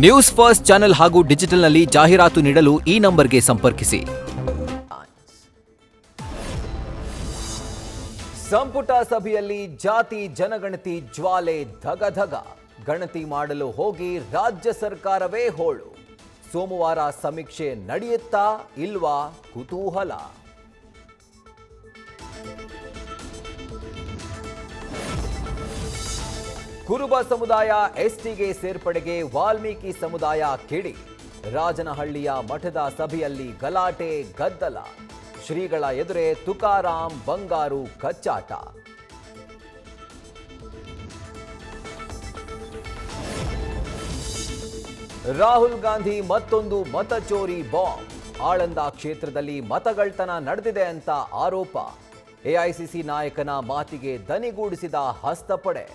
News first channel ಹಾಗೂ ಡಿಜಿಟಲ್ನಲ್ಲಿ ಜಾಹೀರಾತು ನೀಡಲು ಈ ನಂಬರ್ಗೆ ಸಂಪರ್ಕಿಸಿ. ಸಂಪುಟ ಸಭೆಯಲ್ಲಿ ಜಾತಿ ಜನಗಣತಿ ಜ್ವಾಲೆ ಧಗಧಗ. ಗಣತಿ ಮಾಡಲು ಹೋಗಿ ರಾಜ್ಯ ಸರ್ಕಾರವೇ ಹೋಳು. ಸೋಮವಾರ ಸಮೀಕ್ಷೆ ನಡೆಯುತ್ತಾ ಇಲ್ವಾ ಕುತೂಹಲ. ಕುರುಬ ಸಮುದಾಯ ಎಸ್ಟಿಗೆ ಸೇರ್ಪಡೆಗೆ ವಾಲ್ಮೀಕಿ ಸಮುದಾಯ ಕಿಡಿ. ರಾಜನಹಳ್ಳಿಯ ಮಠದ ಸಭೆಯಲ್ಲಿ ಗಲಾಟೆ ಗದ್ದಲ. ಶ್ರೀಗಳ ಎದುರೇ ತುಕಾರಾಂ ಬಂಗಾರು ಕಚ್ಚಾಟ. ರಾಹುಲ್ ಗಾಂಧಿ ಮತ್ತೊಂದು ಮತಚೋರಿ ಬಾಂಬ್. ಆಳಂದ ಕ್ಷೇತ್ರದಲ್ಲಿ ಮತಗಳ್ತನ ನಡೆದಿದೆ ಅಂತ ಆರೋಪ. ಎಐಸಿಸಿ ನಾಯಕನ ಮಾತಿಗೆ ದನಿಗೂಡಿಸಿದ ಹಸ್ತಪಡೆ.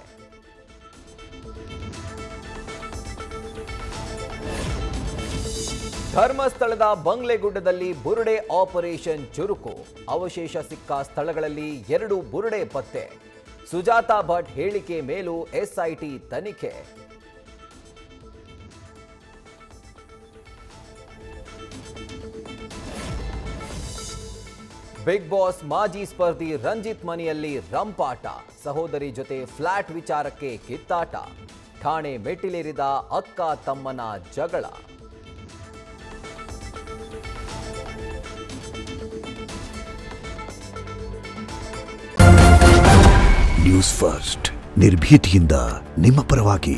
ಧರ್ಮಸ್ಥಳದ ಬಂಗ್ಲೆಗುಡ್ಡದಲ್ಲಿ ಬುರುಡೆ ಆಪರೇಷನ್ ಚುರುಕು. ಅವಶೇಷ ಸಿಕ್ಕ ಸ್ಥಳಗಳಲ್ಲಿ 2 ಬುರುಡೆ ಪತ್ತೆ. ಸುಜಾತಾ ಭಟ್ ಹೇಳಿಕೆ ಮೇಲೂ ಎಸ್ಐಟಿ ತನಿಖೆ. ಬಿಗ್ ಬಾಸ್ ಮಾಜಿ ಸ್ಪರ್ಧಿ ರಂಜಿತ್ ಮನೆಯಲ್ಲಿ ರಂಪಾಟ. ಸಹೋದರಿ ಜೊತೆ ಫ್ಲಾಟ್ ವಿಚಾರಕ್ಕೆ ಕಿತ್ತಾಟ. ಠಾಣೆ ಮೆಟ್ಟಿಲೇರಿದ ಅಕ್ಕ ತಮ್ಮನ ಜಗಳ. ನ್ಯೂಸ್ ಫಸ್ಟ್ ನಿರ್ಭೀತಿಯಿಂದ ನಿಮ್ಮ ಪರವಾಗಿ.